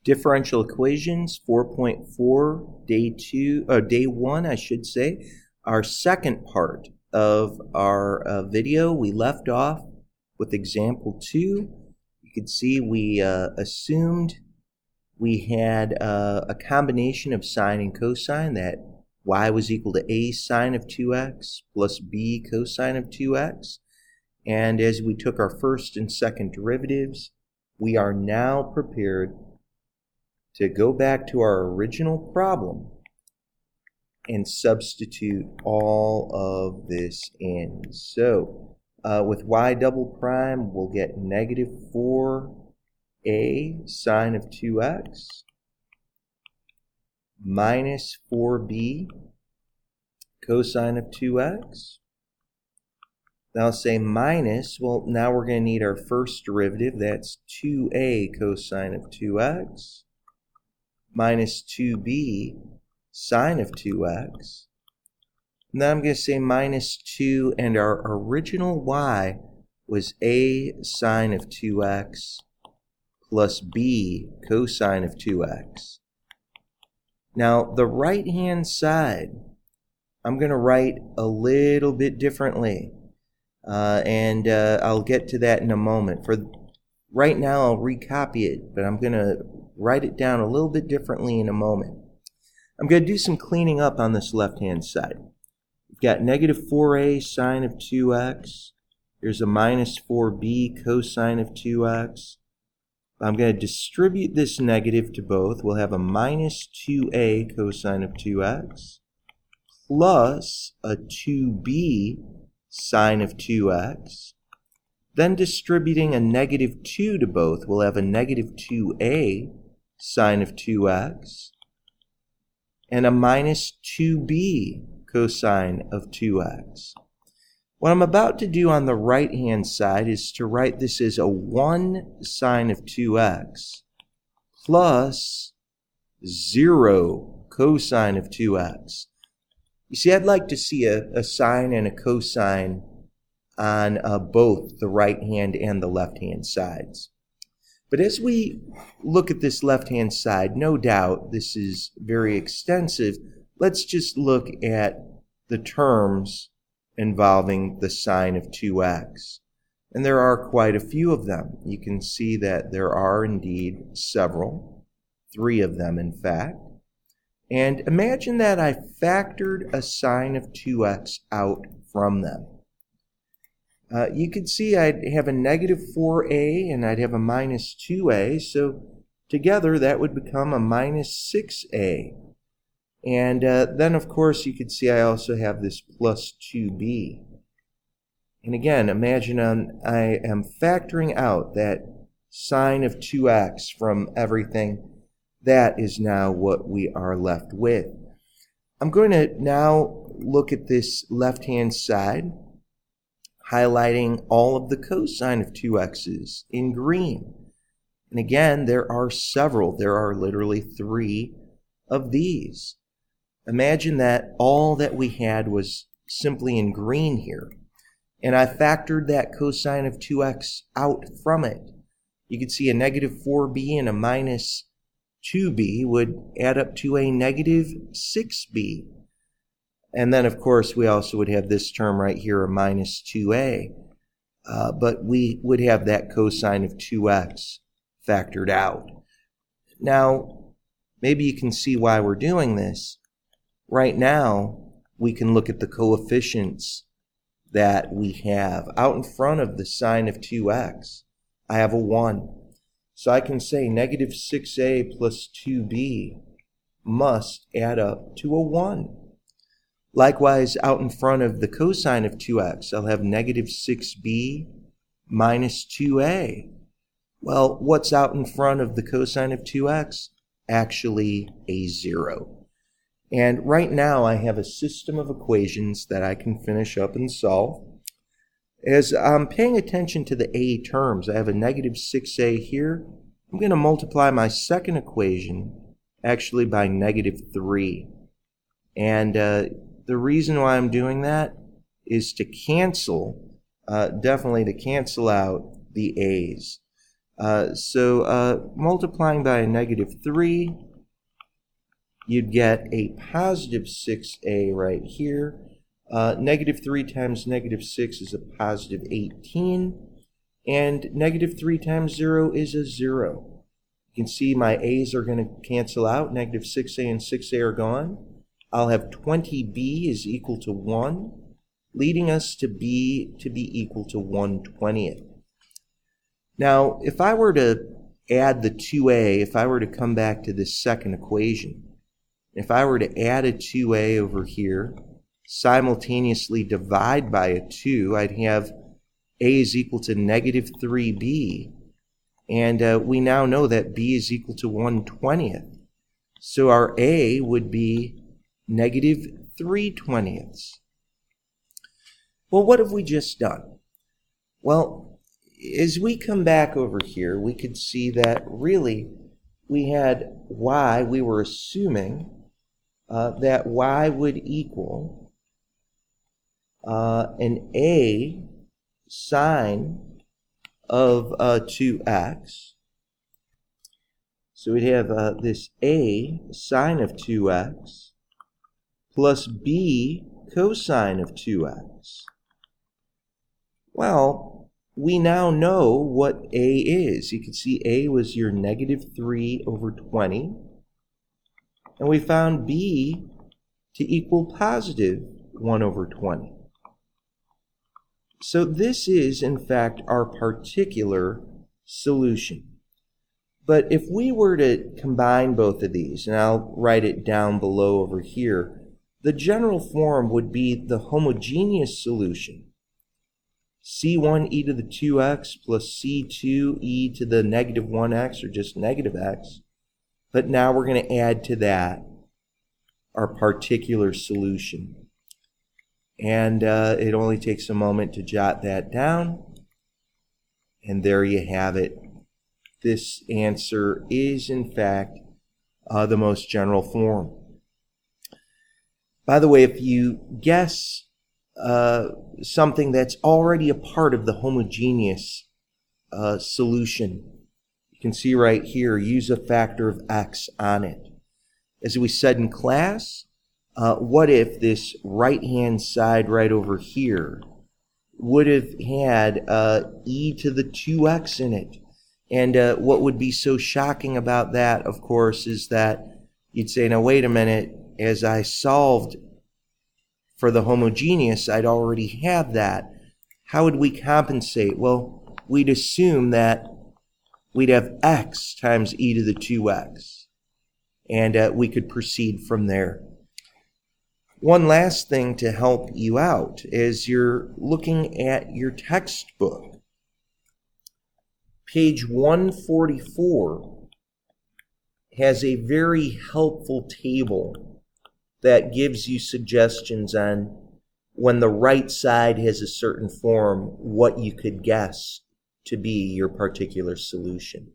Differential equations 4.4, day 1, I should say, our second part of our video. We left off with example 2. You can see we assumed we had a combination of sine and cosine, that y was equal to a sine of 2x plus b cosine of 2x. And as we took our first and second derivatives, we are now prepared to go back to our original problem and substitute all of this in. So with y double prime, we'll get negative 4a sine of 2x minus 4b cosine of 2x. Now I'll say minus, well, now we're going to need our first derivative. That's 2a cosine of 2x minus 2b sine of 2x. Now I'm going to say minus 2, and our original y was a sine of 2x plus b cosine of 2x. Now the right-hand side, I'm going to write a little bit differently, and I'll get to that in a moment. For right now, I'll recopy it, but I'm going to write it down a little bit differently in a moment. I'm going to do some cleaning up on this left-hand side. We've got negative 4a sine of 2x. Here's a minus 4b cosine of 2x. I'm going to distribute this negative to both. We'll have a minus 2a cosine of 2x plus a 2b sine of 2x. Then distributing a negative 2 to both, we'll have a negative 2a sine of 2x and a minus 2b cosine of 2x. What I'm about to do on the right-hand side is to write this as a 1 sine of 2x plus 0 cosine of 2x. You see, I'd like to see a sine and a cosine on both the right-hand and the left-hand sides. But as we look at this left-hand side, no doubt this is very extensive. Let's just look at the terms involving the sine of 2x. And there are quite a few of them. You can see that there are indeed several, 3 of them in fact. And imagine that I factored a sine of 2x out from them. You can see I'd have a negative 4a and I'd have a minus 2a. So together that would become a minus 6a. And then, of course, you could see I also have this plus 2b. And again, imagine I am factoring out that sine of 2x from everything. That is now what we are left with. I'm going to now look at this left-hand side, highlighting all of the cosine of 2x's in green. And again, there are several. There are literally 3 of these. Imagine that all that we had was simply in green here. And I factored that cosine of 2x out from it. You can see a negative 4b and a minus 2b would add up to a negative 6b. And then, of course, we also would have this term right here, a minus 2a. But we would have that cosine of 2x factored out. Now, maybe you can see why we're doing this. Right now, we can look at the coefficients that we have. Out in front of the sine of 2x, I have a 1. So I can say negative 6a plus 2b must add up to a 1. Likewise, out in front of the cosine of 2x, I'll have negative 6b minus 2a. Well, what's out in front of the cosine of 2x? Actually, a 0. And right now, I have a system of equations that I can finish up and solve. As I'm paying attention to the a terms, I have a negative 6a here. I'm going to multiply my second equation actually by negative 3. And the reason why I'm doing that is to cancel, definitely to cancel out the a's. So multiplying by a -3, you'd get a positive 6a right here. -3 times -6 is a positive 18. And -3 times 0 is a 0. You can see my a's are going to cancel out. -6a and 6a are gone. I'll have 20b is equal to 1, leading us to b to be equal to 1/20th. Now, if I were to add the 2a, if I were to come back to this second equation, if I were to add a 2a over here, simultaneously divide by a 2, I'd have a is equal to -3b, and we now know that b is equal to 1/20th. So our a would be -3/20. Well, what have we just done? Well, as we come back over here, we could see that really we had y, we were assuming that y would equal an a sine of 2x. So we'd have this a sine of 2x plus b cosine of 2x. Well, we now know what a is. You can see a was your -3/20. And we found b to equal positive 1/20. So this is, in fact, our particular solution. But if we were to combine both of these, and I'll write it down below over here, the general form would be the homogeneous solution. C1e to the 2x plus C2e to the -1x, or just -x. But now we're going to add to that our particular solution. And it only takes a moment to jot that down. And there you have it. This answer is, in fact, the most general form. By the way, if you guess something that's already a part of the homogeneous solution, you can see right here, use a factor of x on it. As we said in class, what if this right-hand side right over here would have had e to the 2x in it? And what would be so shocking about that, of course, is that you'd say, now wait a minute, as I solved for the homogeneous, I'd already have that. How would we compensate? Well, we'd assume that we'd have x times e to the 2x. And we could proceed from there. One last thing to help you out as you're looking at your textbook. Page 144 has a very helpful table that gives you suggestions on when the right side has a certain form, what you could guess to be your particular solution.